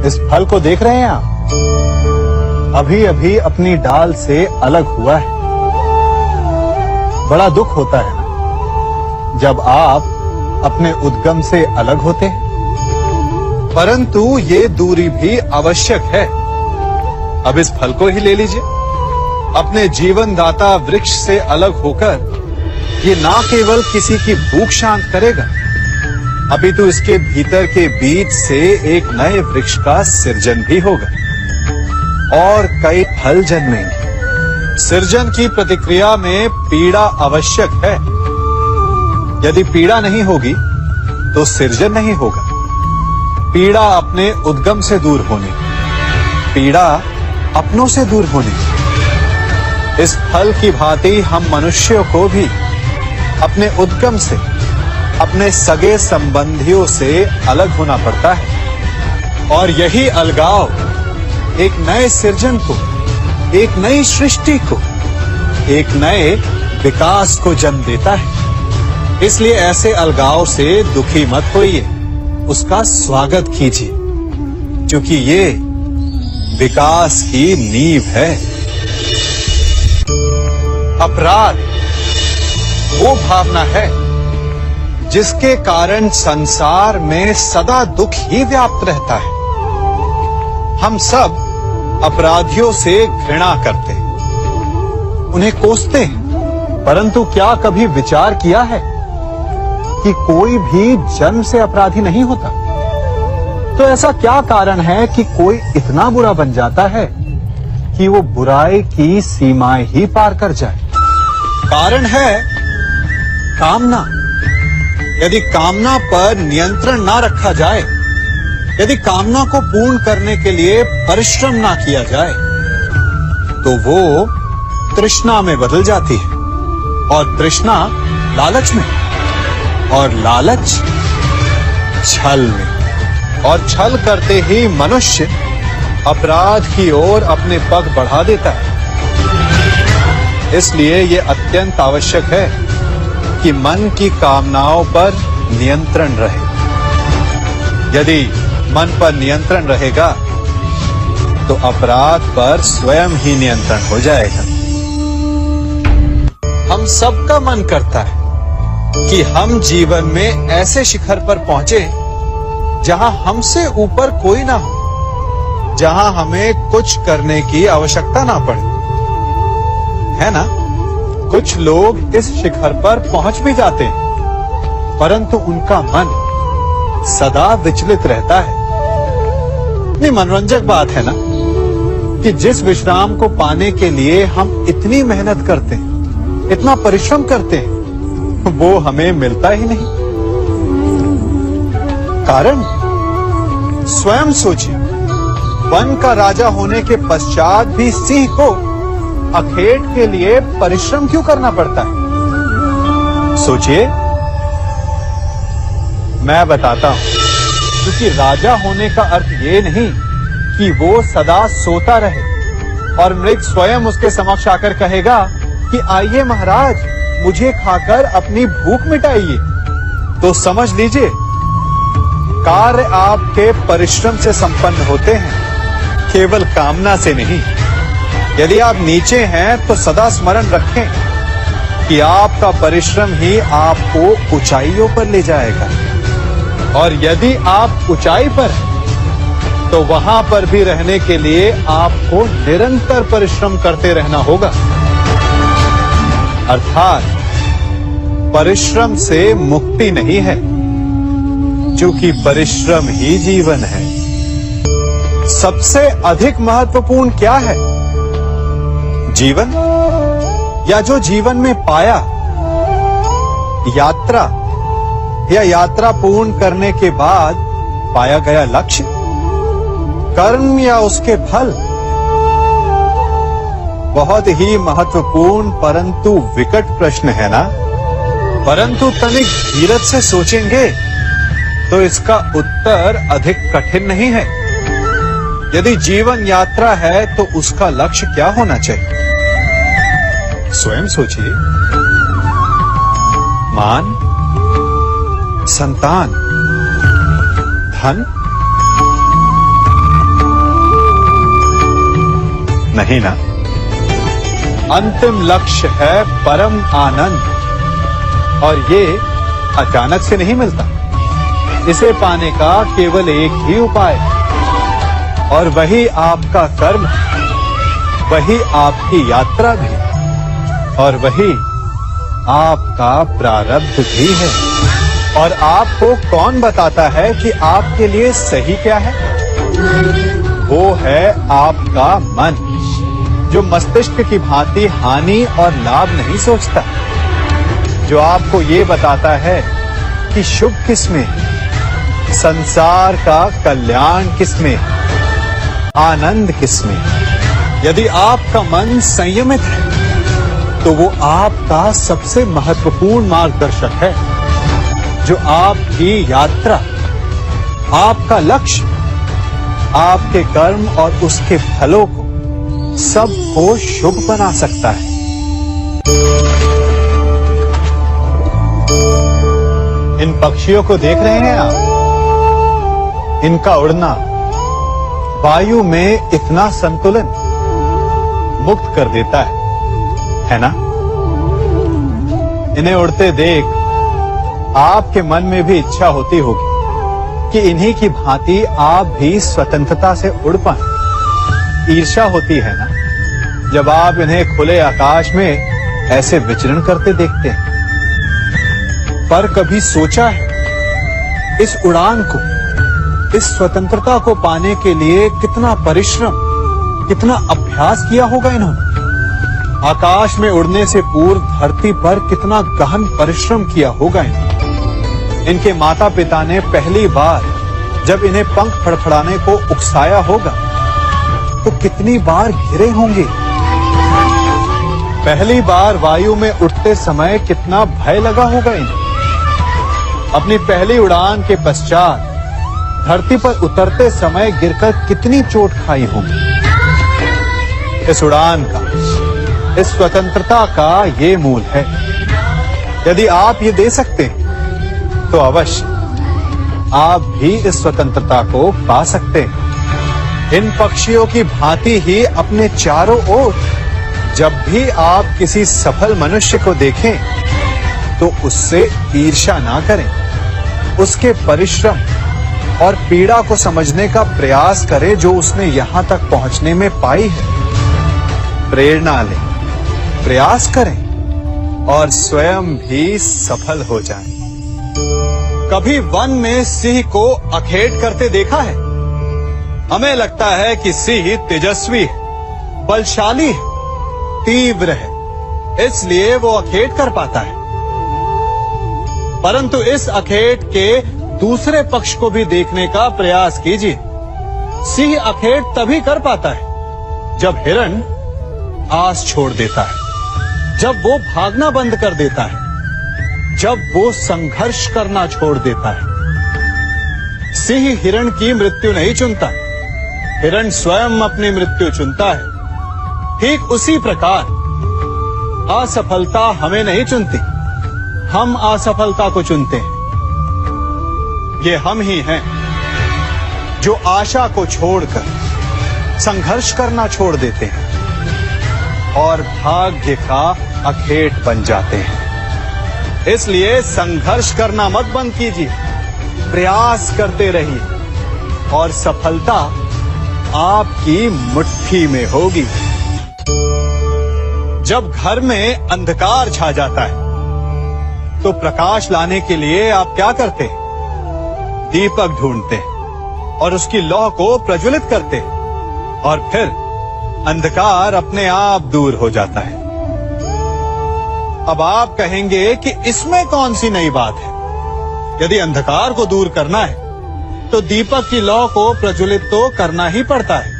इस फल को देख रहे हैं आप? अभी अभी अपनी डाल से अलग हुआ है। बड़ा दुख होता है ना जब आप अपने उद्गम से अलग होते हैं, परंतु ये दूरी भी आवश्यक है। अब इस फल को ही ले लीजिए। अपने जीवनदाता वृक्ष से अलग होकर ये ना केवल किसी की भूख शांत करेगा, अपितु इसके भीतर के बीज से एक नए वृक्ष का सृजन भी होगा और कई फल जन्मेंगे। सृजन की प्रतिक्रिया में पीड़ा आवश्यक है। यदि पीड़ा नहीं होगी तो सृजन नहीं होगा। पीड़ा अपने उद्गम से दूर होने, पीड़ा अपनों से दूर होने। इस फल की भांति हम मनुष्यों को भी अपने उद्गम से, अपने सगे संबंधियों से अलग होना पड़ता है। और यही अलगाव एक नए सृजन को, एक नई सृष्टि को, एक नए विकास को जन्म देता है। इसलिए ऐसे अलगाव से दुखी मत होइए, उसका स्वागत कीजिए, क्योंकि ये विकास की नींव है। अपराध वो भावना है जिसके कारण संसार में सदा दुख ही व्याप्त रहता है। हम सब अपराधियों से घृणा करते हैं, उन्हें कोसते हैं, परंतु क्या कभी विचार किया है कि कोई भी जन्म से अपराधी नहीं होता? तो ऐसा क्या कारण है कि कोई इतना बुरा बन जाता है कि वो बुराई की सीमाएं ही पार कर जाए? कारण है कामना। यदि कामना पर नियंत्रण ना रखा जाए, यदि कामना को पूर्ण करने के लिए परिश्रम ना किया जाए, तो वो तृष्णा में बदल जाती है, और तृष्णा लालच में, और लालच छल में, और छल करते ही मनुष्य अपराध की ओर अपने पग बढ़ा देता है। इसलिए ये अत्यंत आवश्यक है कि मन की कामनाओं पर नियंत्रण रहे। यदि मन पर नियंत्रण रहेगा तो अपराध पर स्वयं ही नियंत्रण हो जाएगा। हम सबका मन करता है कि हम जीवन में ऐसे शिखर पर पहुंचे जहां हमसे ऊपर कोई ना हो, जहां हमें कुछ करने की आवश्यकता ना पड़े, है ना? कुछ लोग इस शिखर पर पहुंच भी जाते हैं, परंतु उनका मन सदा विचलित रहता है। इतनी मनोरंजक बात है ना कि जिस विश्राम को पाने के लिए हम इतनी मेहनत करते हैं, इतना परिश्रम करते हैं, वो हमें मिलता ही नहीं। कारण स्वयं सोचिए, वन का राजा होने के पश्चात भी सिंह को अखेट के लिए परिश्रम क्यों करना पड़ता है? सोचिए। मैं बताता हूं, क्योंकि राजा होने का अर्थ ये नहीं कि वो सदा सोता रहे और मृग स्वयं उसके समक्ष आकर कहेगा कि आइए महाराज, मुझे खाकर अपनी भूख मिटाइए। तो समझ लीजिए, कार्य आपके परिश्रम से संपन्न होते हैं, केवल कामना से नहीं। यदि आप नीचे हैं तो सदा स्मरण रखें कि आपका परिश्रम ही आपको ऊंचाइयों पर ले जाएगा, और यदि आप ऊंचाई पर हैं तो वहां पर भी रहने के लिए आपको निरंतर परिश्रम करते रहना होगा। अर्थात परिश्रम से मुक्ति नहीं है, क्योंकि परिश्रम ही जीवन है। सबसे अधिक महत्वपूर्ण क्या है? जीवन, या जो जीवन में पाया, यात्रा, या यात्रा पूर्ण करने के बाद पाया गया लक्ष्य, कर्म या उसके फल? बहुत ही महत्वपूर्ण परंतु विकट प्रश्न है ना? परंतु तनिक धीरज से सोचेंगे तो इसका उत्तर अधिक कठिन नहीं है। यदि जीवन यात्रा है तो उसका लक्ष्य क्या होना चाहिए? स्वयं सोचिए। मान, संतान, धन, नहीं ना। अंतिम लक्ष्य है परम आनंद, और ये अचानक से नहीं मिलता। इसे पाने का केवल एक ही उपाय, और वही आपका कर्म, वही आपकी यात्रा भी, और वही आपका प्रारब्ध भी है। और आपको कौन बताता है कि आपके लिए सही क्या है? वो है आपका मन, जो मस्तिष्क की भांति हानि और लाभ नहीं सोचता, जो आपको ये बताता है कि शुभ किसमें, संसार का कल्याण किसमें, आनंद किसमें। यदि आपका मन संयमित है तो वो आपका सबसे महत्वपूर्ण मार्गदर्शक है, जो आपकी यात्रा, आपका लक्ष्य, आपके कर्म और उसके फलों को सबको शुभ बना सकता है। इन पक्षियों को देख रहे हैं आप? इनका उड़ना वायु में इतना संतुलन मुक्त कर देता है ना? इन्हें उड़ते देख आपके मन में भी इच्छा होती होगी कि इन्हीं की भांति आप भी स्वतंत्रता से उड़ पाएं। ईर्ष्या होती है ना, जब आप इन्हें खुले आकाश में ऐसे विचरण करते देखते हैं। पर कभी सोचा है, इस उड़ान को, इस स्वतंत्रता को पाने के लिए कितना परिश्रम, कितना अभ्यास किया होगा इन्होंने? आकाश में उड़ने से पूर्व धरती पर कितना गहन परिश्रम किया होगा इन्होंने? इनके माता पिता ने पहली बार जब इन्हें पंख फड़फड़ाने को उकसाया होगा तो कितनी बार घिरे होंगे? पहली बार वायु में उड़ते समय कितना भय लगा होगा इन्हें? अपनी पहली उड़ान के पश्चात धरती पर उतरते समय गिरकर कितनी चोट खाई होगी? इस उड़ान का, इस स्वतंत्रता का ये मूल है। यदि आप ये दे सकते हैं तो अवश्य आप भी इस स्वतंत्रता को पा सकते हैं। इन पक्षियों की भांति ही अपने चारों ओर जब भी आप किसी सफल मनुष्य को देखें तो उससे ईर्ष्या ना करें, उसके परिश्रम और पीड़ा को समझने का प्रयास करें जो उसने यहां तक पहुंचने में पाई है। प्रेरणा लें, प्रयास करें और स्वयं भी सफल हो जाएं। कभी वन में सिंह को अखेट करते देखा है? हमें लगता है कि सिंह तेजस्वी है, बलशाली है, तीव्र है, इसलिए वो अखेट कर पाता है। परंतु इस अखेट के दूसरे पक्ष को भी देखने का प्रयास कीजिए। सिंह अखेट तभी कर पाता है जब हिरण आस छोड़ देता है, जब वो भागना बंद कर देता है, जब वो संघर्ष करना छोड़ देता है। सिंह हिरण की मृत्यु नहीं चुनता, हिरण स्वयं अपनी मृत्यु चुनता है। ठीक उसी प्रकार असफलता हमें नहीं चुनती, हम असफलता को चुनते हैं। ये हम ही हैं जो आशा को छोड़कर संघर्ष करना छोड़ देते हैं और भाग्य का अखेट बन जाते हैं। इसलिए संघर्ष करना मत बंद कीजिए, प्रयास करते रहिए और सफलता आपकी मुट्ठी में होगी। जब घर में अंधकार छा जाता है तो प्रकाश लाने के लिए आप क्या करते हैं? दीपक ढूंढते हैं और उसकी लौ को प्रज्वलित करते हैं और फिर अंधकार अपने आप दूर हो जाता है। अब आप कहेंगे कि इसमें कौन सी नई बात है? यदि अंधकार को दूर करना है तो दीपक की लौ को प्रज्वलित तो करना ही पड़ता है।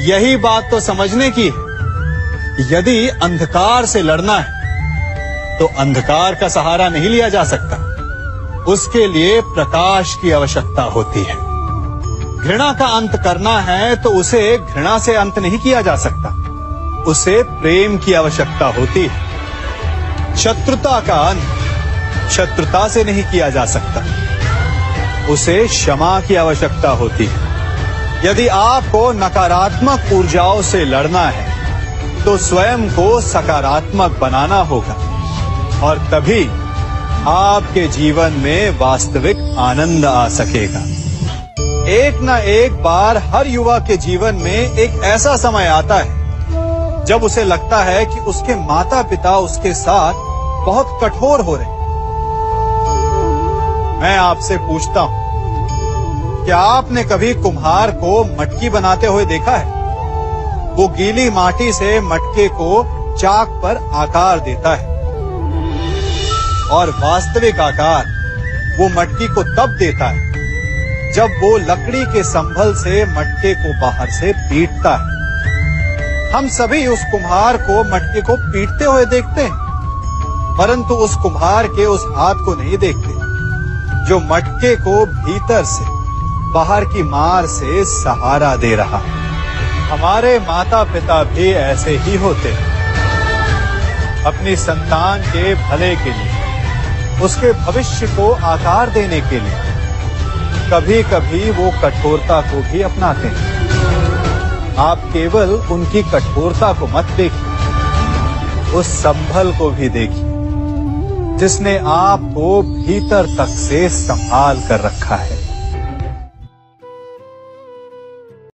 यही बात तो समझने की है। यदि अंधकार से लड़ना है तो अंधकार का सहारा नहीं लिया जा सकता, उसके लिए प्रकाश की आवश्यकता होती है। घृणा का अंत करना है तो उसे घृणा से अंत नहीं किया जा सकता, उसे प्रेम की आवश्यकता होती है। शत्रुता का अंत शत्रुता से नहीं किया जा सकता, उसे क्षमा की आवश्यकता होती है। यदि आपको नकारात्मक ऊर्जाओं से लड़ना है तो स्वयं को सकारात्मक बनाना होगा और तभी आपके जीवन में वास्तविक आनंद आ सकेगा। एक न एक बार हर युवा के जीवन में एक ऐसा समय आता है जब उसे लगता है कि उसके माता पिता उसके साथ बहुत कठोर हो रहे हैं। मैं आपसे पूछता हूं, क्या आपने कभी कुम्हार को मटकी बनाते हुए देखा है? वो गीली माटी से मटके को चाक पर आकार देता है और वास्तविक आकार वो मटकी को तब देता है जब वो लकड़ी के संभल से मटके को बाहर से पीटता है। हम सभी उस कुम्हार को मटके को पीटते हुए देखते हैं, परंतु उस कुम्हार के उस हाथ को नहीं देखते जो मटके को भीतर से बाहर की मार से सहारा दे रहा है। हमारे माता पिता भी ऐसे ही होते हैं। अपनी संतान के भले के लिए, उसके भविष्य को आकार देने के लिए कभी कभी वो कठोरता को भी अपनाते हैं। आप केवल उनकी कठोरता को मत देखिए, उस संभल को भी देखिए जिसने आपको भीतर तक से संभाल कर रखा है।